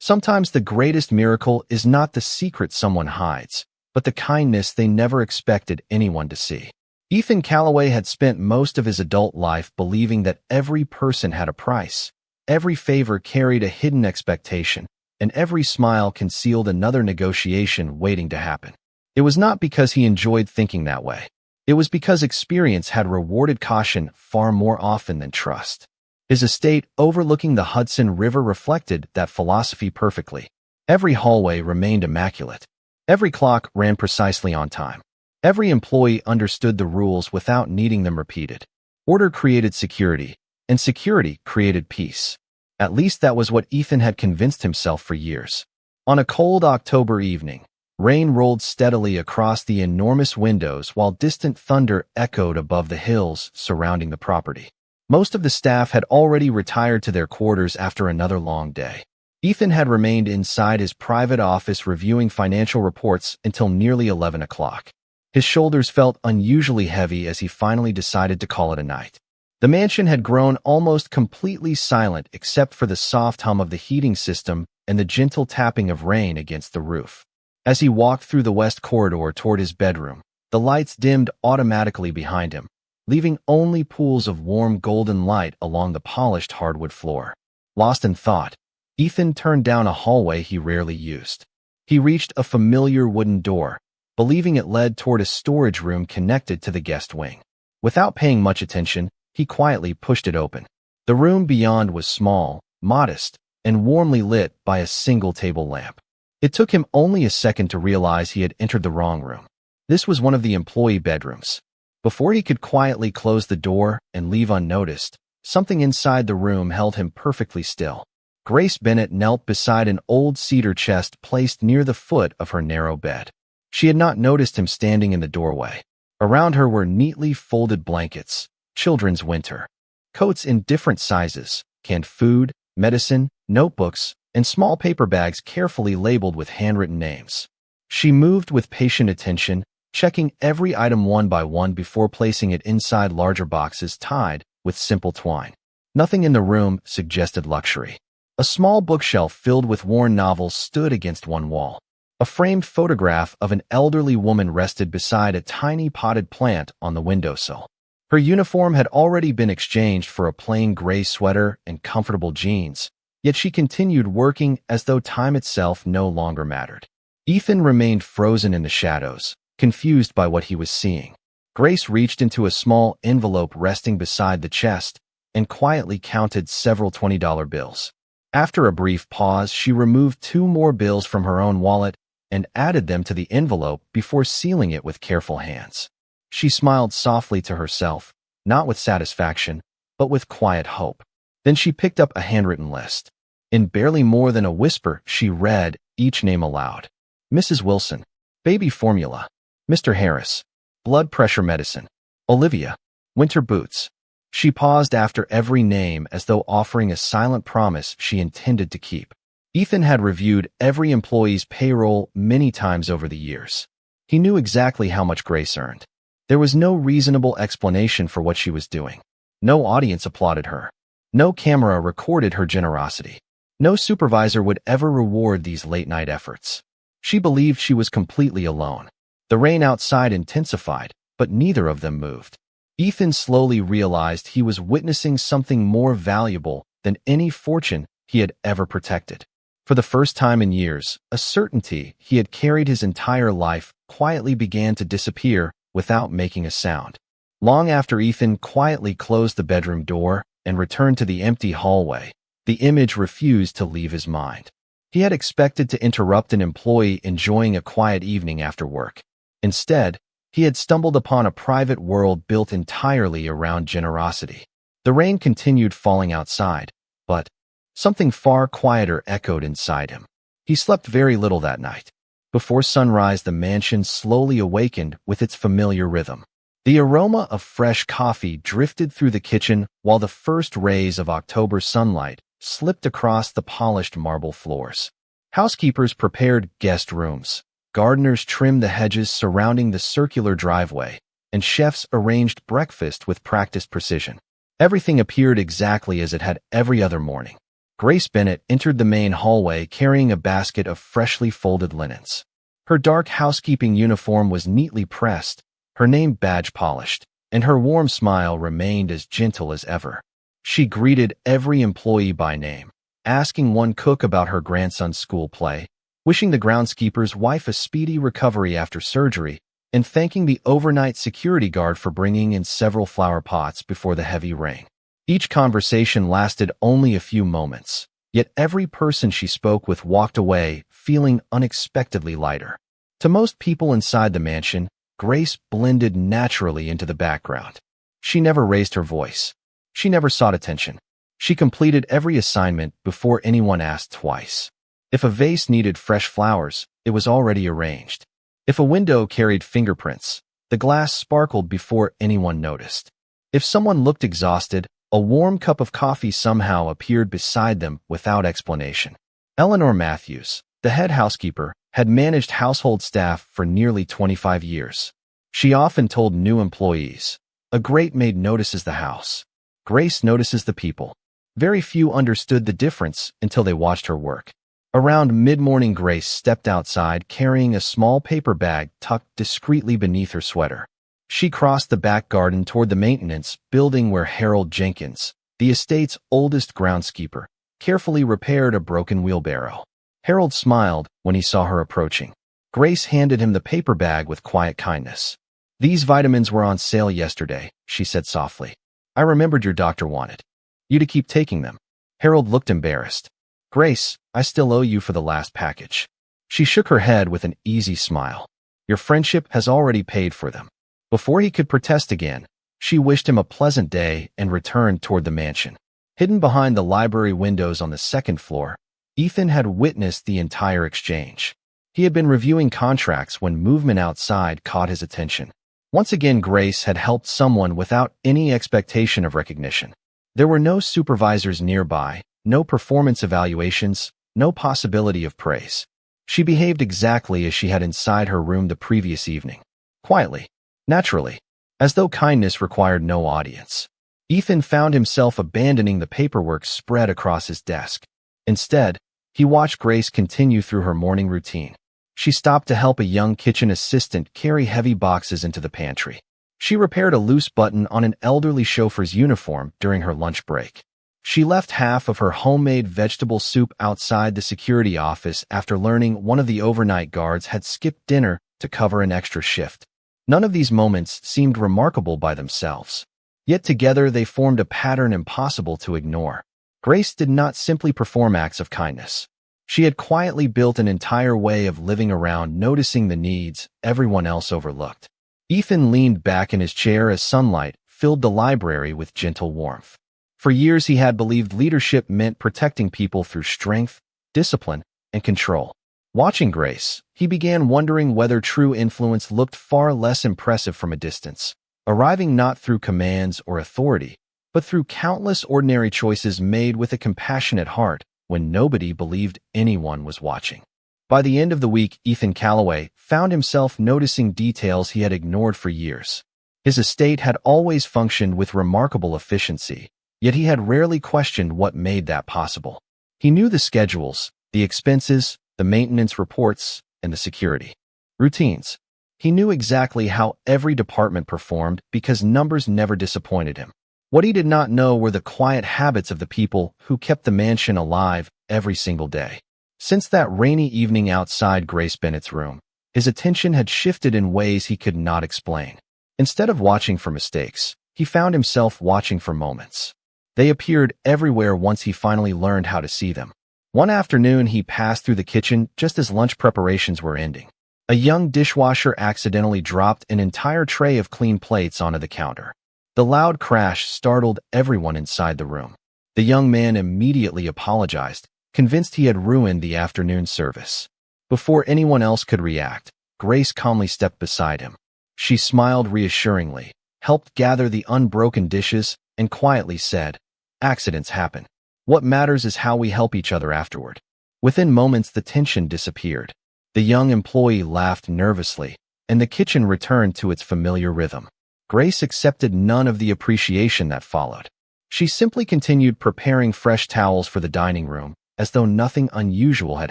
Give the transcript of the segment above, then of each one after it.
Sometimes the greatest miracle is not the secret someone hides, but the kindness they never expected anyone to see. Ethan Calloway had spent most of his adult life believing that every person had a price, every favor carried a hidden expectation, and every smile concealed another negotiation waiting to happen. It was not because he enjoyed thinking that way. It was because experience had rewarded caution far more often than trust. His estate overlooking the Hudson River reflected that philosophy perfectly. Every hallway remained immaculate. Every clock ran precisely on time. Every employee understood the rules without needing them repeated. Order created security, and security created peace. At least that was what Ethan had convinced himself for years. On a cold October evening, rain rolled steadily across the enormous windows while distant thunder echoed above the hills surrounding the property. Most of the staff had already retired to their quarters after another long day. Ethan had remained inside his private office reviewing financial reports until nearly 11 o'clock. His shoulders felt unusually heavy as he finally decided to call it a night. The mansion had grown almost completely silent except for the soft hum of the heating system and the gentle tapping of rain against the roof. As he walked through the west corridor toward his bedroom, the lights dimmed automatically behind him, leaving only pools of warm golden light along the polished hardwood floor. Lost in thought, Ethan turned down a hallway he rarely used. He reached a familiar wooden door, believing it led toward a storage room connected to the guest wing. Without paying much attention, he quietly pushed it open. The room beyond was small, modest, and warmly lit by a single table lamp. It took him only a second to realize he had entered the wrong room. This was one of the employee bedrooms. Before he could quietly close the door and leave unnoticed, something inside the room held him perfectly still. Grace Bennett knelt beside an old cedar chest placed near the foot of her narrow bed. She had not noticed him standing in the doorway. Around her were neatly folded blankets, children's winter coats in different sizes, canned food, medicine, notebooks, and small paper bags carefully labeled with handwritten names. She moved with patient attention, checking every item one by one before placing it inside larger boxes tied with simple twine. Nothing in the room suggested luxury. A small bookshelf filled with worn novels stood against one wall. A framed photograph of an elderly woman rested beside a tiny potted plant on the windowsill. Her uniform had already been exchanged for a plain gray sweater and comfortable jeans, yet she continued working as though time itself no longer mattered. Ethan remained frozen in the shadows, confused by what he was seeing. Grace reached into a small envelope resting beside the chest and quietly counted several $20 bills. After a brief pause, she removed 2 more bills from her own wallet and added them to the envelope before sealing it with careful hands. She smiled softly to herself, not with satisfaction, but with quiet hope. Then she picked up a handwritten list. In barely more than a whisper, she read each name aloud. Mrs. Wilson, baby formula. Mr. Harris, blood pressure medicine. Olivia, winter boots. She paused after every name as though offering a silent promise she intended to keep. Ethan had reviewed every employee's payroll many times over the years. He knew exactly how much Grace earned. There was no reasonable explanation for what she was doing. No audience applauded her. No camera recorded her generosity. No supervisor would ever reward these late-night efforts. She believed she was completely alone. The rain outside intensified, but neither of them moved. Ethan slowly realized he was witnessing something more valuable than any fortune he had ever protected. For the first time in years, a certainty he had carried his entire life quietly began to disappear without making a sound. Long after Ethan quietly closed the bedroom door and returned to the empty hallway, the image refused to leave his mind. He had expected to interrupt an employee enjoying a quiet evening after work. Instead, he had stumbled upon a private world built entirely around generosity. The rain continued falling outside, but something far quieter echoed inside him. He slept very little that night. Before sunrise, the mansion slowly awakened with its familiar rhythm. The aroma of fresh coffee drifted through the kitchen while the first rays of October sunlight slipped across the polished marble floors. Housekeepers prepared guest rooms. Gardeners trimmed the hedges surrounding the circular driveway, and chefs arranged breakfast with practiced precision. Everything appeared exactly as it had every other morning. Grace Bennett entered the main hallway carrying a basket of freshly folded linens. Her dark housekeeping uniform was neatly pressed, her name badge polished, and her warm smile remained as gentle as ever. She greeted every employee by name, asking one cook about her grandson's school play, wishing the groundskeeper's wife a speedy recovery after surgery, and thanking the overnight security guard for bringing in several flower pots before the heavy rain. Each conversation lasted only a few moments, yet every person she spoke with walked away feeling unexpectedly lighter. To most people inside the mansion, Grace blended naturally into the background. She never raised her voice. She never sought attention. She completed every assignment before anyone asked twice. If a vase needed fresh flowers, it was already arranged. If a window carried fingerprints, the glass sparkled before anyone noticed. If someone looked exhausted, a warm cup of coffee somehow appeared beside them without explanation. Eleanor Matthews, the head housekeeper, had managed household staff for nearly 25 years. She often told new employees, "A great maid notices the house. Grace notices the people." Very few understood the difference until they watched her work. Around mid-morning, Grace stepped outside carrying a small paper bag tucked discreetly beneath her sweater. She crossed the back garden toward the maintenance building where Harold Jenkins, the estate's oldest groundskeeper, carefully repaired a broken wheelbarrow. Harold smiled when he saw her approaching. Grace handed him the paper bag with quiet kindness. "These vitamins were on sale yesterday," she said softly. "I remembered your doctor wanted you to keep taking them." Harold looked embarrassed. "Grace, I still owe you for the last package." She shook her head with an easy smile. "Your friendship has already paid for them." Before he could protest again, she wished him a pleasant day and returned toward the mansion. Hidden behind the library windows on the second floor, Ethan had witnessed the entire exchange. He had been reviewing contracts when movement outside caught his attention. Once again, Grace had helped someone without any expectation of recognition. There were no supervisors nearby, no performance evaluations, no possibility of praise. She behaved exactly as she had inside her room the previous evening. Quietly, naturally, as though kindness required no audience. Ethan found himself abandoning the paperwork spread across his desk. Instead, he watched Grace continue through her morning routine. She stopped to help a young kitchen assistant carry heavy boxes into the pantry. She repaired a loose button on an elderly chauffeur's uniform during her lunch break. She left half of her homemade vegetable soup outside the security office after learning one of the overnight guards had skipped dinner to cover an extra shift. None of these moments seemed remarkable by themselves. Yet together they formed a pattern impossible to ignore. Grace did not simply perform acts of kindness. She had quietly built an entire way of living around noticing the needs everyone else overlooked. Ethan leaned back in his chair as sunlight filled the library with gentle warmth. For years he had believed leadership meant protecting people through strength, discipline, and control. Watching Grace, he began wondering whether true influence looked far less impressive from a distance, arriving not through commands or authority, but through countless ordinary choices made with a compassionate heart when nobody believed anyone was watching. By the end of the week, Ethan Calloway found himself noticing details he had ignored for years. His estate had always functioned with remarkable efficiency, yet he had rarely questioned what made that possible. He knew the schedules, the expenses, the maintenance reports, and the security routines. He knew exactly how every department performed because numbers never disappointed him. What he did not know were the quiet habits of the people who kept the mansion alive every single day. Since that rainy evening outside Grace Bennett's room, his attention had shifted in ways he could not explain. Instead of watching for mistakes, he found himself watching for moments. They appeared everywhere once he finally learned how to see them. One afternoon, he passed through the kitchen just as lunch preparations were ending. A young dishwasher accidentally dropped an entire tray of clean plates onto the counter. The loud crash startled everyone inside the room. The young man immediately apologized, convinced he had ruined the afternoon service. Before anyone else could react, Grace calmly stepped beside him. She smiled reassuringly, helped gather the unbroken dishes, and quietly said, "Accidents happen. What matters is how we help each other afterward." Within moments, the tension disappeared. The young employee laughed nervously, and the kitchen returned to its familiar rhythm. Grace accepted none of the appreciation that followed. She simply continued preparing fresh towels for the dining room, as though nothing unusual had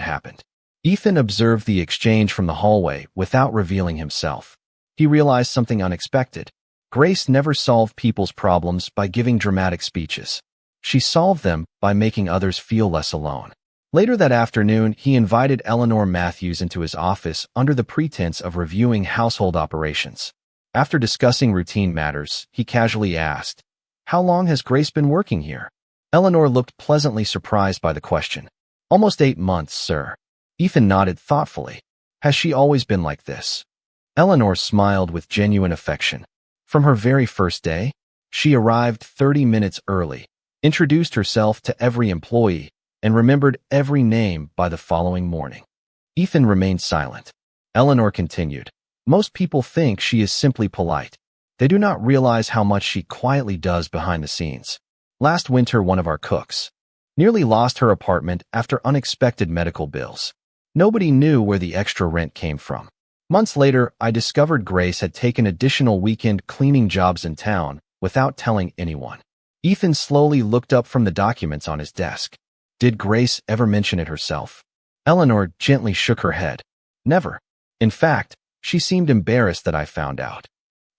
happened. Ethan observed the exchange from the hallway without revealing himself. He realized something unexpected. Grace never solved people's problems by giving dramatic speeches. She solved them by making others feel less alone. Later that afternoon, he invited Eleanor Matthews into his office under the pretense of reviewing household operations. After discussing routine matters, he casually asked, "How long has Grace been working here?" Eleanor looked pleasantly surprised by the question. "Almost 8 months, sir." Ethan nodded thoughtfully. "Has she always been like this?" Eleanor smiled with genuine affection. From her very first day, she arrived 30 minutes early, introduced herself to every employee, and remembered every name by the following morning. Ethan remained silent. Eleanor continued, "Most people think she is simply polite. They do not realize how much she quietly does behind the scenes. Last winter, one of our cooks nearly lost her apartment after unexpected medical bills. Nobody knew where the extra rent came from. Months later, I discovered Grace had taken additional weekend cleaning jobs in town without telling anyone." Ethan slowly looked up from the documents on his desk. "Did Grace ever mention it herself?" Eleanor gently shook her head. "Never. In fact, she seemed embarrassed that I found out."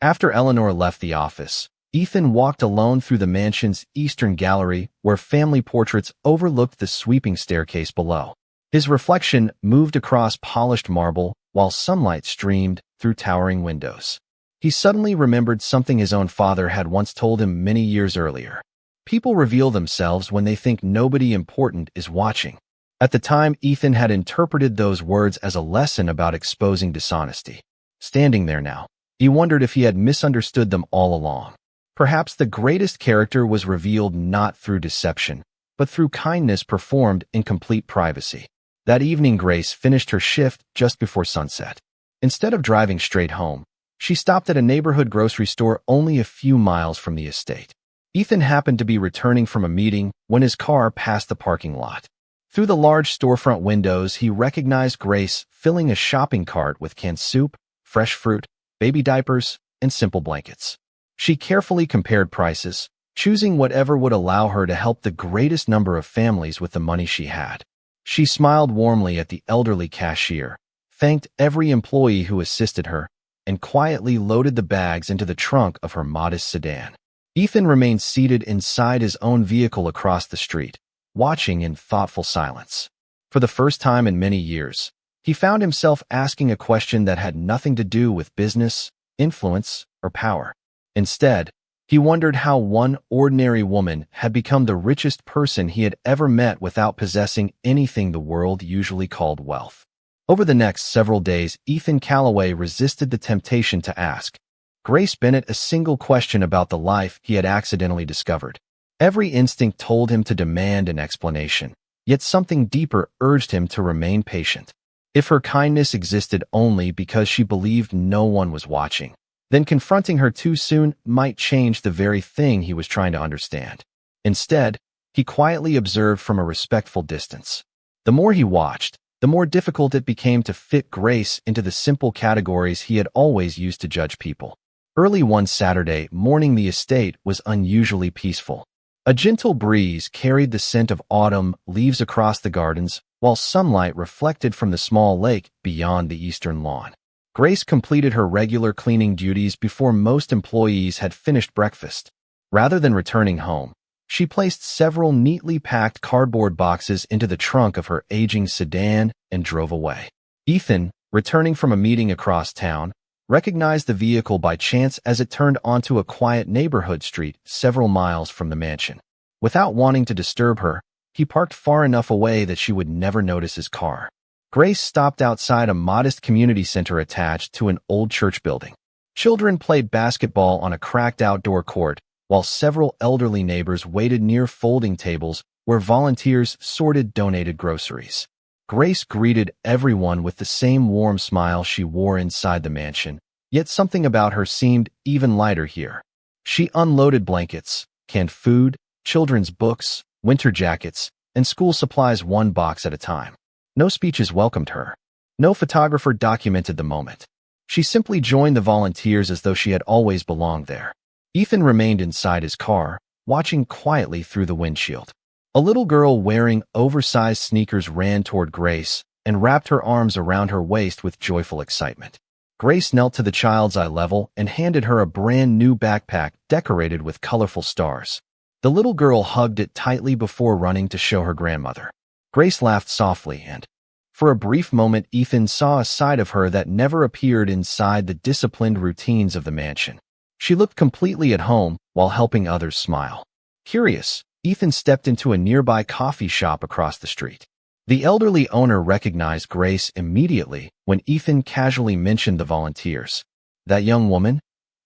After Eleanor left the office, Ethan walked alone through the mansion's eastern gallery where family portraits overlooked the sweeping staircase below. His reflection moved across polished marble while sunlight streamed through towering windows. He suddenly remembered something his own father had once told him many years earlier. People reveal themselves when they think nobody important is watching. At the time, Ethan had interpreted those words as a lesson about exposing dishonesty. Standing there now, he wondered if he had misunderstood them all along. Perhaps the greatest character was revealed not through deception, but through kindness performed in complete privacy. That evening, Grace finished her shift just before sunset. Instead of driving straight home, she stopped at a neighborhood grocery store only a few miles from the estate. Ethan happened to be returning from a meeting when his car passed the parking lot. Through the large storefront windows, he recognized Grace filling a shopping cart with canned soup, fresh fruit, baby diapers, and simple blankets. She carefully compared prices, choosing whatever would allow her to help the greatest number of families with the money she had. She smiled warmly at the elderly cashier, thanked every employee who assisted her, and quietly loaded the bags into the trunk of her modest sedan. Ethan remained seated inside his own vehicle across the street, watching in thoughtful silence. For the first time in many years, he found himself asking a question that had nothing to do with business, influence, or power. Instead, he wondered how one ordinary woman had become the richest person he had ever met without possessing anything the world usually called wealth. Over the next several days, Ethan Calloway resisted the temptation to ask Grace Bennett a single question about the life he had accidentally discovered. Every instinct told him to demand an explanation, yet something deeper urged him to remain patient. If her kindness existed only because she believed no one was watching, then confronting her too soon might change the very thing he was trying to understand. Instead, he quietly observed from a respectful distance. The more he watched, the more difficult it became to fit Grace into the simple categories he had always used to judge people. Early one Saturday morning, the estate was unusually peaceful. A gentle breeze carried the scent of autumn leaves across the gardens, while sunlight reflected from the small lake beyond the eastern lawn. Grace completed her regular cleaning duties before most employees had finished breakfast. Rather than returning home, she placed several neatly packed cardboard boxes into the trunk of her aging sedan and drove away. Ethan, returning from a meeting across town, recognized the vehicle by chance as it turned onto a quiet neighborhood street several miles from the mansion. Without wanting to disturb her, he parked far enough away that she would never notice his car. Grace stopped outside a modest community center attached to an old church building. Children played basketball on a cracked outdoor court, while several elderly neighbors waited near folding tables where volunteers sorted donated groceries. Grace greeted everyone with the same warm smile she wore inside the mansion, yet something about her seemed even lighter here. She unloaded blankets, canned food, children's books, winter jackets, and school supplies one box at a time. No speeches welcomed her. No photographer documented the moment. She simply joined the volunteers as though she had always belonged there. Ethan remained inside his car, watching quietly through the windshield. A little girl wearing oversized sneakers ran toward Grace and wrapped her arms around her waist with joyful excitement. Grace knelt to the child's eye level and handed her a brand new backpack decorated with colorful stars. The little girl hugged it tightly before running to show her grandmother. Grace laughed softly and, for a brief moment, Ethan saw a side of her that never appeared inside the disciplined routines of the mansion. She looked completely at home while helping others smile. Curious, Ethan stepped into a nearby coffee shop across the street. The elderly owner recognized Grace immediately when Ethan casually mentioned the volunteers. "That young woman?"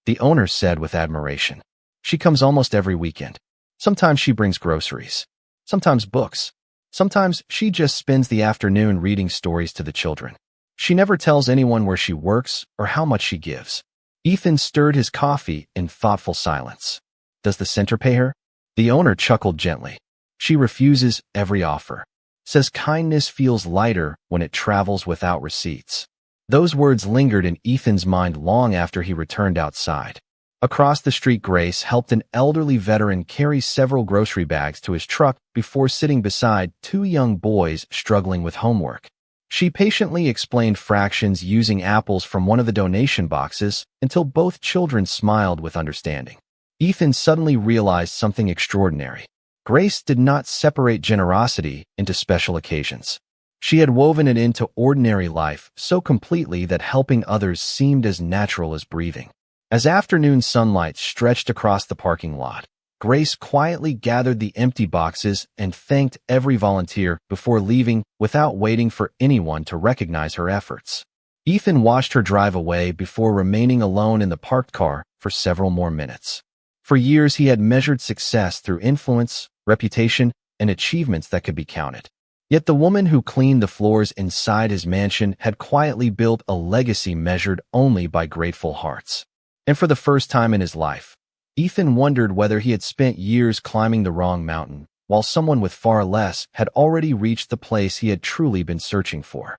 the owner said with admiration. "She comes almost every weekend. Sometimes she brings groceries. Sometimes books. Sometimes she just spends the afternoon reading stories to the children. She never tells anyone where she works or how much she gives." Ethan stirred his coffee in thoughtful silence. "Does the center pay her?" The owner chuckled gently. "She refuses every offer. Says kindness feels lighter when it travels without receipts." Those words lingered in Ethan's mind long after he returned outside. Across the street, Grace helped an elderly veteran carry several grocery bags to his truck before sitting beside two young boys struggling with homework. She patiently explained fractions using apples from one of the donation boxes until both children smiled with understanding. Ethan suddenly realized something extraordinary. Grace did not separate generosity into special occasions. She had woven it into ordinary life so completely that helping others seemed as natural as breathing. As afternoon sunlight stretched across the parking lot, Grace quietly gathered the empty boxes and thanked every volunteer before leaving without waiting for anyone to recognize her efforts. Ethan watched her drive away before remaining alone in the parked car for several more minutes. For years, he had measured success through influence, reputation, and achievements that could be counted. Yet the woman who cleaned the floors inside his mansion had quietly built a legacy measured only by grateful hearts. And for the first time in his life, Ethan wondered whether he had spent years climbing the wrong mountain, while someone with far less had already reached the place he had truly been searching for.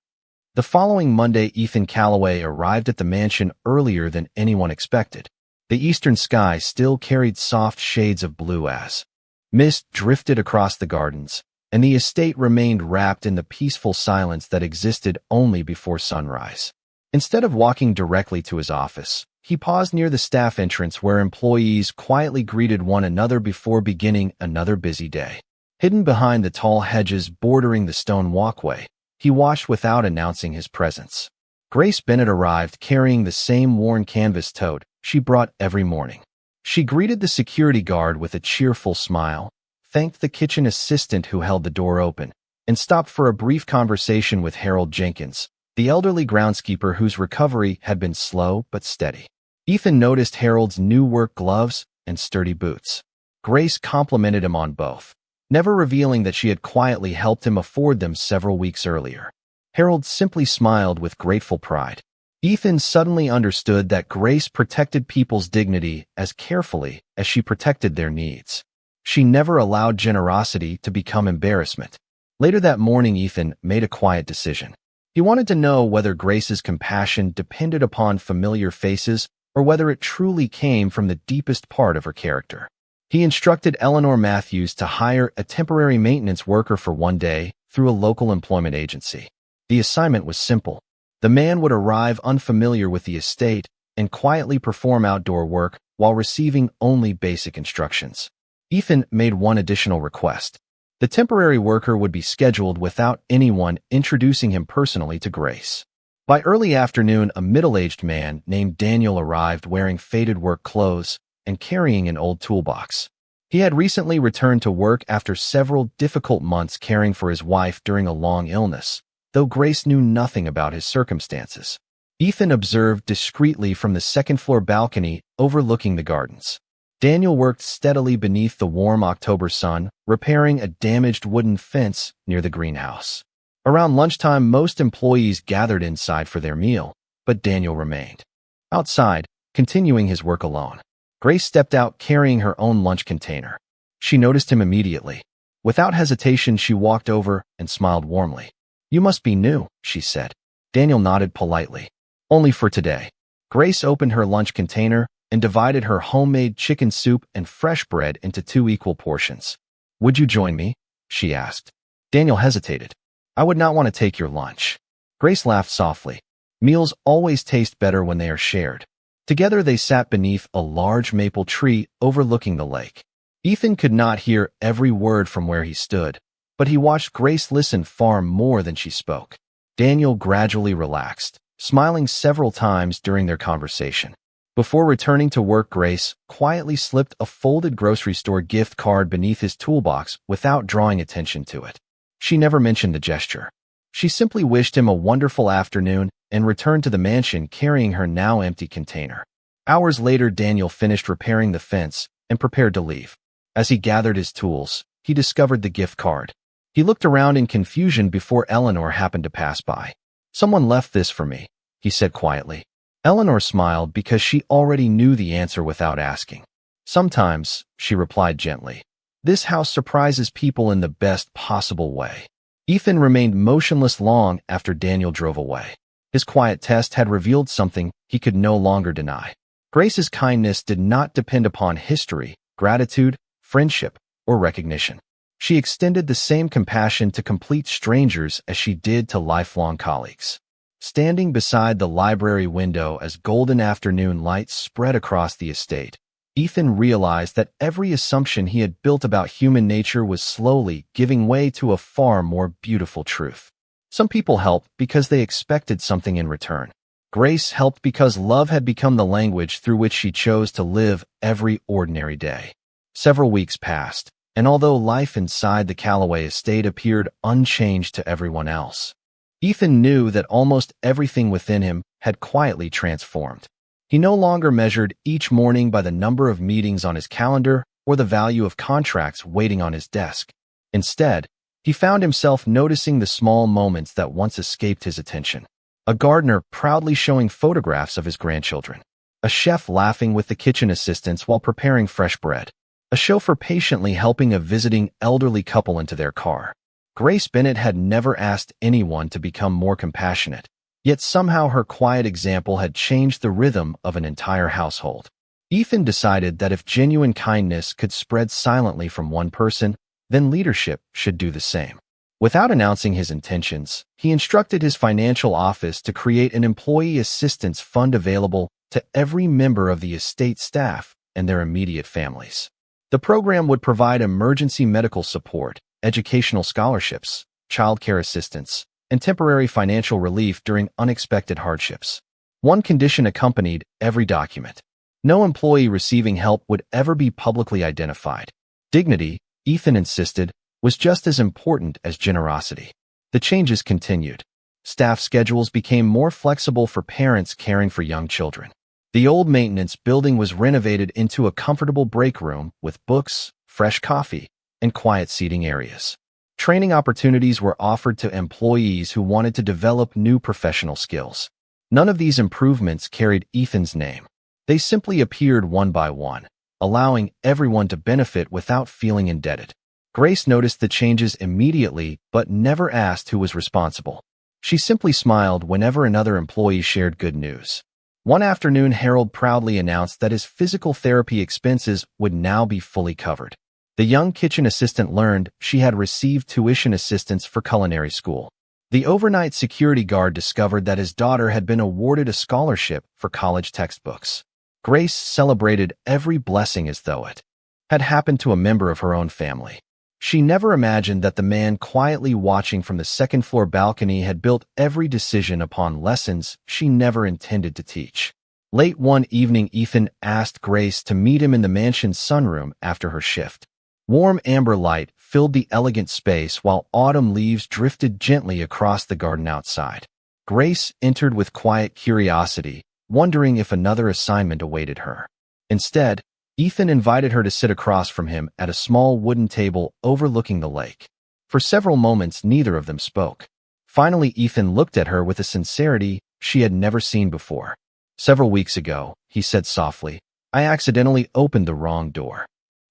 The following Monday, Ethan Calloway arrived at the mansion earlier than anyone expected. The eastern sky still carried soft shades of blue as mist drifted across the gardens, and the estate remained wrapped in the peaceful silence that existed only before sunrise. Instead of walking directly to his office, he paused near the staff entrance where employees quietly greeted one another before beginning another busy day. Hidden behind the tall hedges bordering the stone walkway, he watched without announcing his presence. Grace Bennett arrived carrying the same worn canvas tote she brought every morning. She greeted the security guard with a cheerful smile, thanked the kitchen assistant who held the door open, and stopped for a brief conversation with Harold Jenkins, the elderly groundskeeper whose recovery had been slow but steady. Ethan noticed Harold's new work gloves and sturdy boots. Grace complimented him on both, never revealing that she had quietly helped him afford them several weeks earlier. Harold simply smiled with grateful pride. Ethan suddenly understood that Grace protected people's dignity as carefully as she protected their needs. She never allowed generosity to become embarrassment. Later that morning, Ethan made a quiet decision. He wanted to know whether Grace's compassion depended upon familiar faces or whether it truly came from the deepest part of her character. He instructed Eleanor Matthews to hire a temporary maintenance worker for one day through a local employment agency. The assignment was simple. The man would arrive unfamiliar with the estate and quietly perform outdoor work while receiving only basic instructions. Ethan made one additional request. The temporary worker would be scheduled without anyone introducing him personally to Grace. By early afternoon, a middle-aged man named Daniel arrived wearing faded work clothes and carrying an old toolbox. He had recently returned to work after several difficult months caring for his wife during a long illness, though Grace knew nothing about his circumstances. Ethan observed discreetly from the second-floor balcony overlooking the gardens. Daniel worked steadily beneath the warm October sun, repairing a damaged wooden fence near the greenhouse. Around lunchtime, most employees gathered inside for their meal, but Daniel remained outside, continuing his work alone. Grace stepped out carrying her own lunch container. She noticed him immediately. Without hesitation, she walked over and smiled warmly. "You must be new," she said. Daniel nodded politely. "Only for today." Grace opened her lunch container and divided her homemade chicken soup and fresh bread into 2 equal portions. "Would you join me?" she asked. Daniel hesitated. "I would not want to take your lunch." Grace laughed softly. Meals always taste better when they are shared. Together they sat beneath a large maple tree overlooking the lake. Ethan could not hear every word from where he stood, but he watched Grace listen far more than she spoke. Daniel gradually relaxed, smiling several times during their conversation. Before returning to work, Grace quietly slipped a folded grocery store gift card beneath his toolbox without drawing attention to it. She never mentioned the gesture. She simply wished him a wonderful afternoon and returned to the mansion carrying her now empty container. Hours later, Daniel finished repairing the fence and prepared to leave. As he gathered his tools, he discovered the gift card. He looked around in confusion before Eleanor happened to pass by. "Someone left this for me," he said quietly. Eleanor smiled because she already knew the answer without asking. "Sometimes," she replied gently. "This house surprises people in the best possible way." Ethan remained motionless long after Daniel drove away. His quiet test had revealed something he could no longer deny. Grace's kindness did not depend upon history, gratitude, friendship, or recognition. She extended the same compassion to complete strangers as she did to lifelong colleagues. Standing beside the library window as golden afternoon light spread across the estate, Ethan realized that every assumption he had built about human nature was slowly giving way to a far more beautiful truth. Some people helped because they expected something in return. Grace helped because love had become the language through which she chose to live every ordinary day. Several weeks passed, and although life inside the Calloway estate appeared unchanged to everyone else, Ethan knew that almost everything within him had quietly transformed. He no longer measured each morning by the number of meetings on his calendar or the value of contracts waiting on his desk. Instead, he found himself noticing the small moments that once escaped his attention. A gardener proudly showing photographs of his grandchildren. A chef laughing with the kitchen assistants while preparing fresh bread. A chauffeur patiently helping a visiting elderly couple into their car. Grace Bennett had never asked anyone to become more compassionate, yet somehow her quiet example had changed the rhythm of an entire household. Ethan decided that if genuine kindness could spread silently from one person, then leadership should do the same. Without announcing his intentions, he instructed his financial office to create an employee assistance fund available to every member of the estate staff and their immediate families. The program would provide emergency medical support, educational scholarships, childcare assistance, and temporary financial relief during unexpected hardships. One condition accompanied every document. No employee receiving help would ever be publicly identified. Dignity, Ethan insisted, was just as important as generosity. The changes continued. Staff schedules became more flexible for parents caring for young children. The old maintenance building was renovated into a comfortable break room with books, fresh coffee, and quiet seating areas. Training opportunities were offered to employees who wanted to develop new professional skills. None of these improvements carried Ethan's name. They simply appeared one by one, allowing everyone to benefit without feeling indebted. Grace noticed the changes immediately but never asked who was responsible. She simply smiled whenever another employee shared good news. One afternoon, Harold proudly announced that his physical therapy expenses would now be fully covered. The young kitchen assistant learned she had received tuition assistance for culinary school. The overnight security guard discovered that his daughter had been awarded a scholarship for college textbooks. Grace celebrated every blessing as though it had happened to a member of her own family. She never imagined that the man quietly watching from the second-floor balcony had built every decision upon lessons she never intended to teach. Late one evening, Ethan asked Grace to meet him in the mansion's sunroom after her shift. Warm amber light filled the elegant space while autumn leaves drifted gently across the garden outside. Grace entered with quiet curiosity, wondering if another assignment awaited her. Instead, Ethan invited her to sit across from him at a small wooden table overlooking the lake. For several moments, neither of them spoke. Finally, Ethan looked at her with a sincerity she had never seen before. "Several weeks ago," he said softly, "I accidentally opened the wrong door."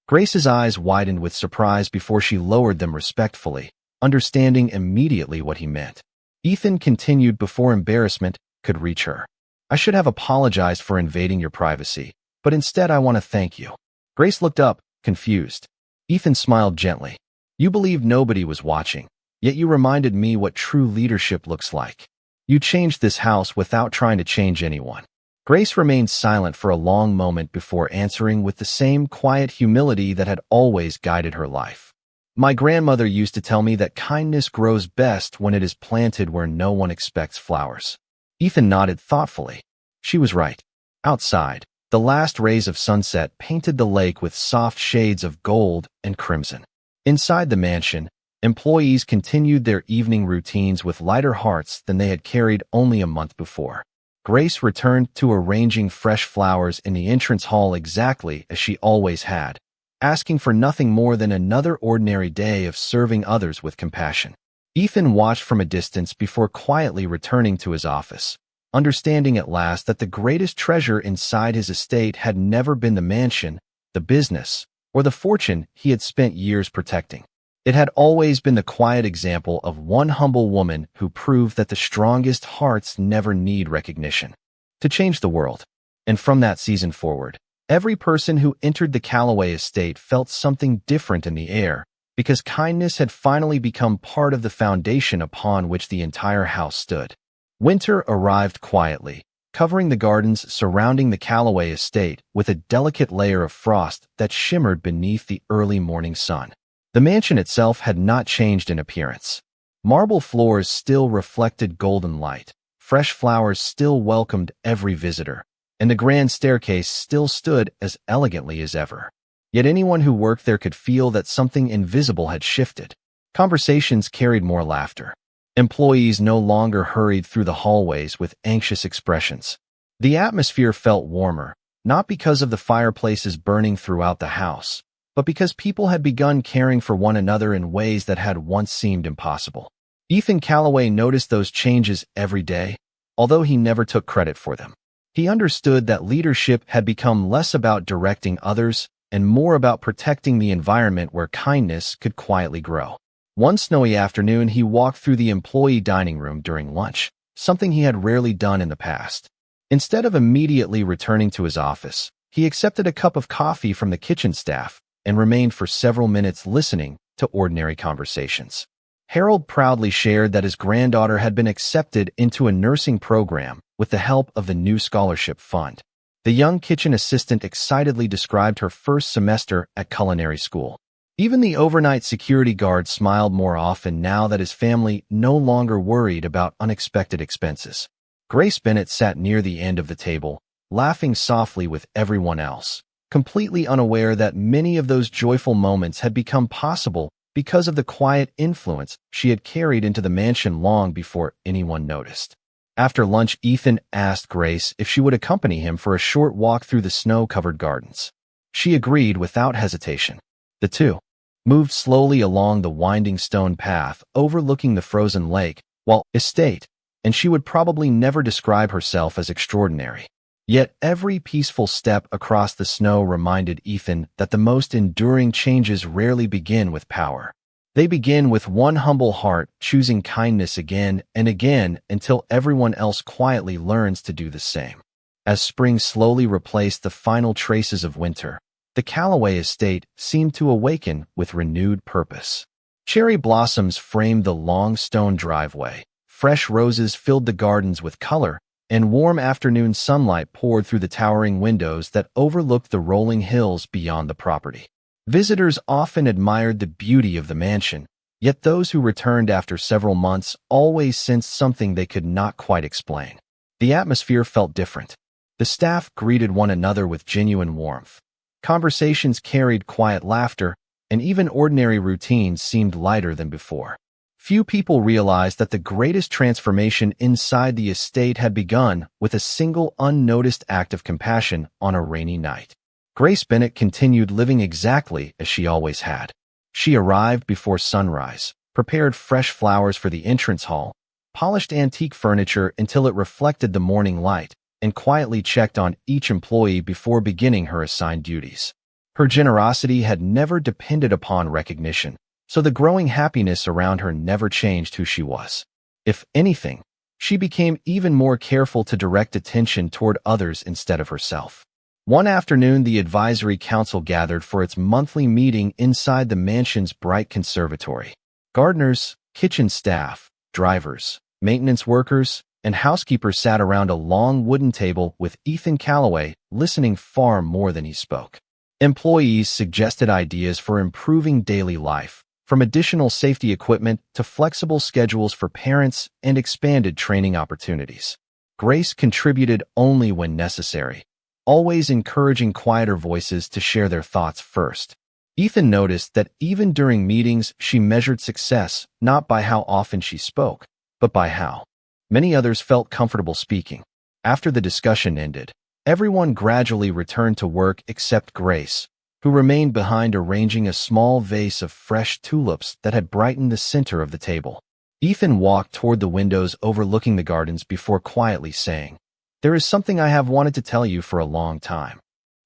Grace's eyes widened with surprise before she lowered them respectfully, understanding immediately what he meant. Ethan continued before embarrassment could reach her. "I should have apologized for invading your privacy. but instead I want to thank you." Grace looked up, confused. Ethan smiled gently. "You believed nobody was watching, yet you reminded me what true leadership looks like. You changed this house without trying to change anyone." Grace remained silent for a long moment before answering with the same quiet humility that had always guided her life. "My grandmother used to tell me that kindness grows best when it is planted where no one expects flowers." Ethan nodded thoughtfully. She was right. Outside, the last rays of sunset painted the lake with soft shades of gold and crimson. Inside the mansion, employees continued their evening routines with lighter hearts than they had carried only a month before. Grace returned to arranging fresh flowers in the entrance hall exactly as she always had, asking for nothing more than another ordinary day of serving others with compassion. Ethan watched from a distance before quietly returning to his office, understanding at last that the greatest treasure inside his estate had never been the mansion, the business, or the fortune he had spent years protecting. It had always been the quiet example of one humble woman who proved that the strongest hearts never need recognition to change the world. And from that season forward, every person who entered the Calloway estate felt something different in the air, because kindness had finally become part of the foundation upon which the entire house stood. Winter arrived quietly, covering the gardens surrounding the Calloway estate with a delicate layer of frost that shimmered beneath the early morning sun. The mansion itself had not changed in appearance. Marble floors still reflected golden light, fresh flowers still welcomed every visitor, and the grand staircase still stood as elegantly as ever. Yet anyone who worked there could feel that something invisible had shifted. Conversations carried more laughter. Employees no longer hurried through the hallways with anxious expressions. The atmosphere felt warmer, not because of the fireplaces burning throughout the house, but because people had begun caring for one another in ways that had once seemed impossible. Ethan Calloway noticed those changes every day, although he never took credit for them. He understood that leadership had become less about directing others and more about protecting the environment where kindness could quietly grow. One snowy afternoon, he walked through the employee dining room during lunch, something he had rarely done in the past. Instead of immediately returning to his office, he accepted a cup of coffee from the kitchen staff and remained for several minutes listening to ordinary conversations. Harold proudly shared that his granddaughter had been accepted into a nursing program with the help of the new scholarship fund. The young kitchen assistant excitedly described her first semester at culinary school. Even the overnight security guard smiled more often now that his family no longer worried about unexpected expenses. Grace Bennett sat near the end of the table, laughing softly with everyone else, completely unaware that many of those joyful moments had become possible because of the quiet influence she had carried into the mansion long before anyone noticed. After lunch, Ethan asked Grace if she would accompany him for a short walk through the snow-covered gardens. She agreed without hesitation. The two moved slowly along the winding stone path overlooking the frozen lake, while estate, and she would probably never describe herself as extraordinary. Yet every peaceful step across the snow reminded Ethan that the most enduring changes rarely begin with power. They begin with one humble heart choosing kindness again and again until everyone else quietly learns to do the same. As spring slowly replaced the final traces of winter, the Calloway estate seemed to awaken with renewed purpose. Cherry blossoms framed the long stone driveway, fresh roses filled the gardens with color, and warm afternoon sunlight poured through the towering windows that overlooked the rolling hills beyond the property. Visitors often admired the beauty of the mansion, yet those who returned after several months always sensed something they could not quite explain. The atmosphere felt different. The staff greeted one another with genuine warmth. Conversations carried quiet laughter, and even ordinary routines seemed lighter than before. Few people realized that the greatest transformation inside the estate had begun with a single unnoticed act of compassion on a rainy night. Grace Bennett continued living exactly as she always had. She arrived before sunrise, prepared fresh flowers for the entrance hall, polished antique furniture until it reflected the morning light, and quietly checked on each employee before beginning her assigned duties. Her generosity had never depended upon recognition, so the growing happiness around her never changed who she was. If anything, she became even more careful to direct attention toward others instead of herself. One afternoon, the advisory council gathered for its monthly meeting inside the mansion's bright conservatory. Gardeners, kitchen staff, drivers, maintenance workers, and housekeepers sat around a long wooden table with Ethan Calloway listening far more than he spoke. Employees suggested ideas for improving daily life, from additional safety equipment to flexible schedules for parents and expanded training opportunities. Grace contributed only when necessary, always encouraging quieter voices to share their thoughts first. Ethan noticed that even during meetings, she measured success not by how often she spoke, but by how many others felt comfortable speaking. After the discussion ended, everyone gradually returned to work except Grace, who remained behind arranging a small vase of fresh tulips that had brightened the center of the table. Ethan walked toward the windows overlooking the gardens before quietly saying, "There is something I have wanted to tell you for a long time."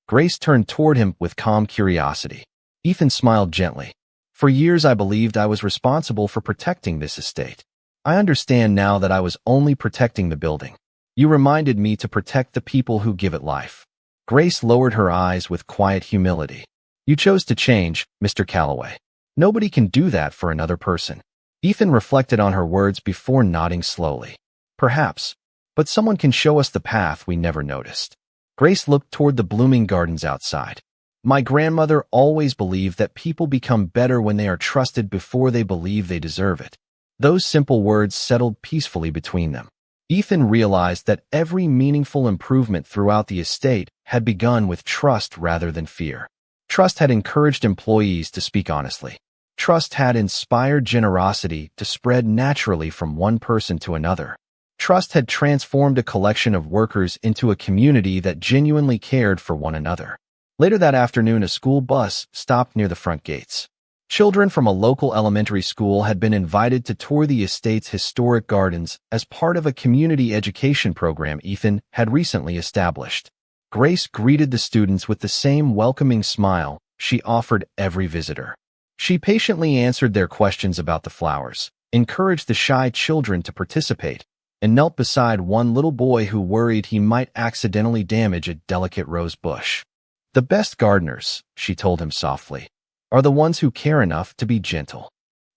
Grace turned toward him with calm curiosity. Ethan smiled gently. "For years I believed I was responsible for protecting this estate. I understand now that I was only protecting the building. You reminded me to protect the people who give it life." Grace lowered her eyes with quiet humility. "You chose to change, Mr. Calloway. Nobody can do that for another person." Ethan reflected on her words before nodding slowly. "Perhaps, but someone can show us the path we never noticed." Grace looked toward the blooming gardens outside. "My grandmother always believed that people become better when they are trusted before they believe they deserve it." Those simple words settled peacefully between them. Ethan realized that every meaningful improvement throughout the estate had begun with trust rather than fear. Trust had encouraged employees to speak honestly. Trust had inspired generosity to spread naturally from one person to another. Trust had transformed a collection of workers into a community that genuinely cared for one another. Later that afternoon, a school bus stopped near the front gates. Children from a local elementary school had been invited to tour the estate's historic gardens as part of a community education program Ethan had recently established. Grace greeted the students with the same welcoming smile she offered every visitor. She patiently answered their questions about the flowers, encouraged the shy children to participate, and knelt beside one little boy who worried he might accidentally damage a delicate rose bush. "The best gardeners," she told him softly, "are the ones who care enough to be gentle."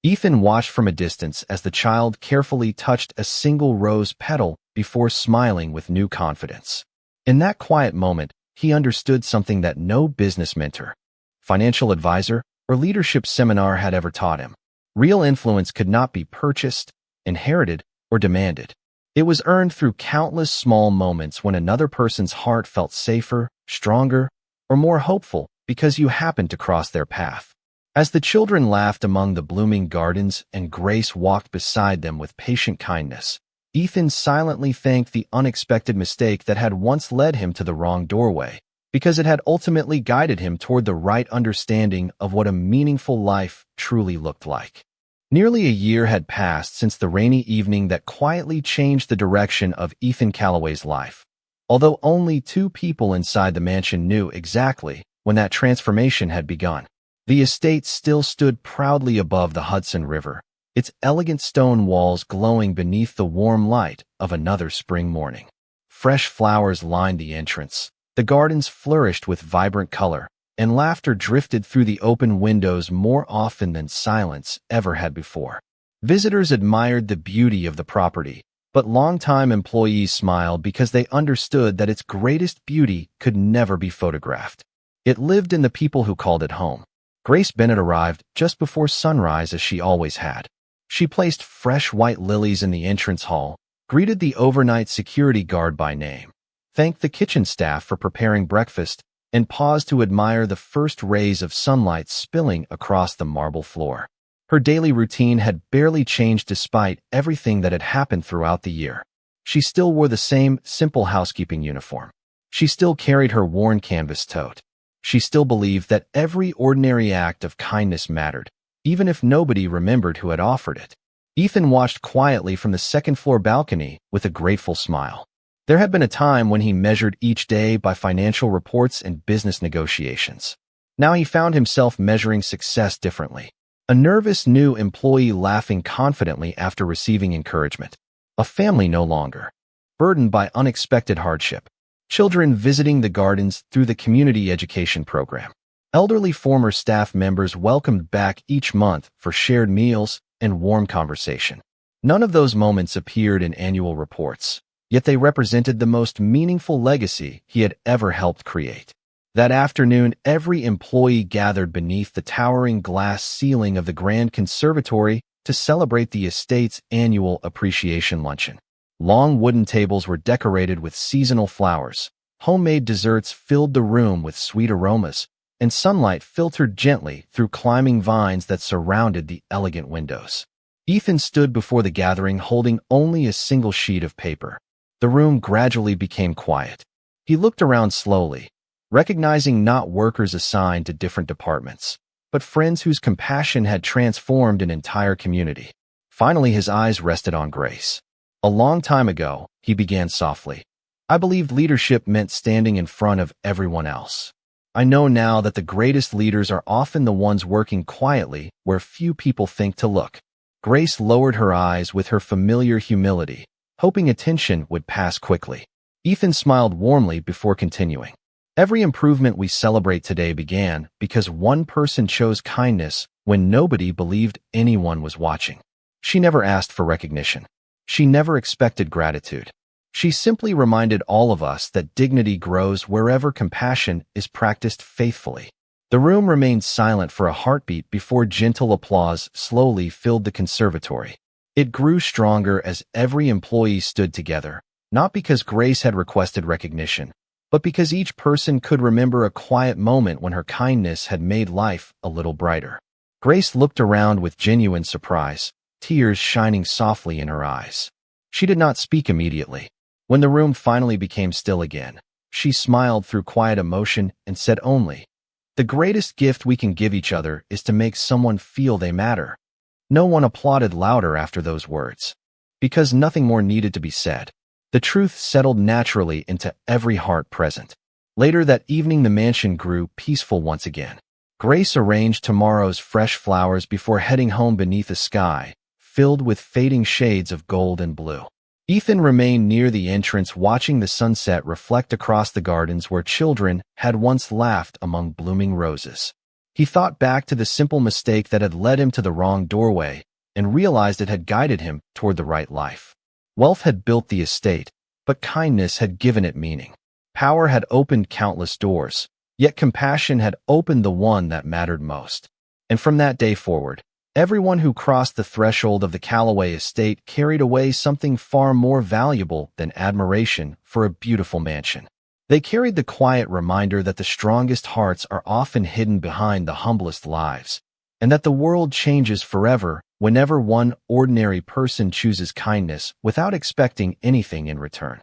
Ethan watched from a distance as the child carefully touched a single rose petal before smiling with new confidence. In that quiet moment, he understood something that no business mentor, financial advisor, or leadership seminar had ever taught him. Real influence could not be purchased, inherited, or demanded. It was earned through countless small moments when another person's heart felt safer, stronger, or more hopeful because you happened to cross their path. As the children laughed among the blooming gardens and Grace walked beside them with patient kindness, Ethan silently thanked the unexpected mistake that had once led him to the wrong doorway, because it had ultimately guided him toward the right understanding of what a meaningful life truly looked like. Nearly a year had passed since the rainy evening that quietly changed the direction of Ethan Calloway's life. Although only 2 people inside the mansion knew exactly when that transformation had begun, the estate still stood proudly above the Hudson River, its elegant stone walls glowing beneath the warm light of another spring morning. Fresh flowers lined the entrance. The gardens flourished with vibrant color, and laughter drifted through the open windows more often than silence ever had before. Visitors admired the beauty of the property, but longtime employees smiled because they understood that its greatest beauty could never be photographed. It lived in the people who called it home. Grace Bennett arrived just before sunrise, as she always had. She placed fresh white lilies in the entrance hall, greeted the overnight security guard by name, thanked the kitchen staff for preparing breakfast, and paused to admire the first rays of sunlight spilling across the marble floor. Her daily routine had barely changed despite everything that had happened throughout the year. She still wore the same simple housekeeping uniform. She still carried her worn canvas tote. She still believed that every ordinary act of kindness mattered, even if nobody remembered who had offered it. Ethan watched quietly from the second-floor balcony with a grateful smile. There had been a time when he measured each day by financial reports and business negotiations. Now he found himself measuring success differently. A nervous new employee laughing confidently after receiving encouragement. A family no longer burdened by unexpected hardship. children visiting the gardens through the community education program. Elderly former staff members welcomed back each month for shared meals and warm conversation. None of those moments appeared in annual reports, yet they represented the most meaningful legacy he had ever helped create. That afternoon, every employee gathered beneath the towering glass ceiling of the Grand Conservatory to celebrate the estate's annual appreciation luncheon. Long wooden tables were decorated with seasonal flowers. Homemade desserts filled the room with sweet aromas, and sunlight filtered gently through climbing vines that surrounded the elegant windows. Ethan stood before the gathering holding only a single sheet of paper. The room gradually became quiet. He looked around slowly, recognizing not workers assigned to different departments, but friends whose compassion had transformed an entire community. Finally, his eyes rested on Grace. A long time ago, he began softly. I believed leadership meant standing in front of everyone else. I know now that the greatest leaders are often the ones working quietly where few people think to look. Grace lowered her eyes with her familiar humility, hoping attention would pass quickly. Ethan smiled warmly before continuing. Every improvement we celebrate today began because one person chose kindness when nobody believed anyone was watching. She never asked for recognition. She never expected gratitude. She simply reminded all of us that dignity grows wherever compassion is practiced faithfully. The room remained silent for a heartbeat before gentle applause slowly filled the conservatory. It grew stronger as every employee stood together, not because Grace had requested recognition, but because each person could remember a quiet moment when her kindness had made life a little brighter. Grace looked around with genuine surprise, tears shining softly in her eyes. She did not speak immediately. When the room finally became still again, she smiled through quiet emotion and said only, "The greatest gift we can give each other is to make someone feel they matter." No one applauded louder after those words, because nothing more needed to be said. The truth settled naturally into every heart present. Later that evening, the mansion grew peaceful once again. Grace arranged tomorrow's fresh flowers before heading home beneath a sky filled with fading shades of gold and blue. Ethan remained near the entrance watching the sunset reflect across the gardens where children had once laughed among blooming roses. He thought back to the simple mistake that had led him to the wrong doorway and realized it had guided him toward the right life. Wealth had built the estate, but kindness had given it meaning. Power had opened countless doors, yet compassion had opened the one that mattered most. And from that day forward, everyone who crossed the threshold of the Calloway estate carried away something far more valuable than admiration for a beautiful mansion. They carried the quiet reminder that the strongest hearts are often hidden behind the humblest lives, and that the world changes forever whenever one ordinary person chooses kindness without expecting anything in return.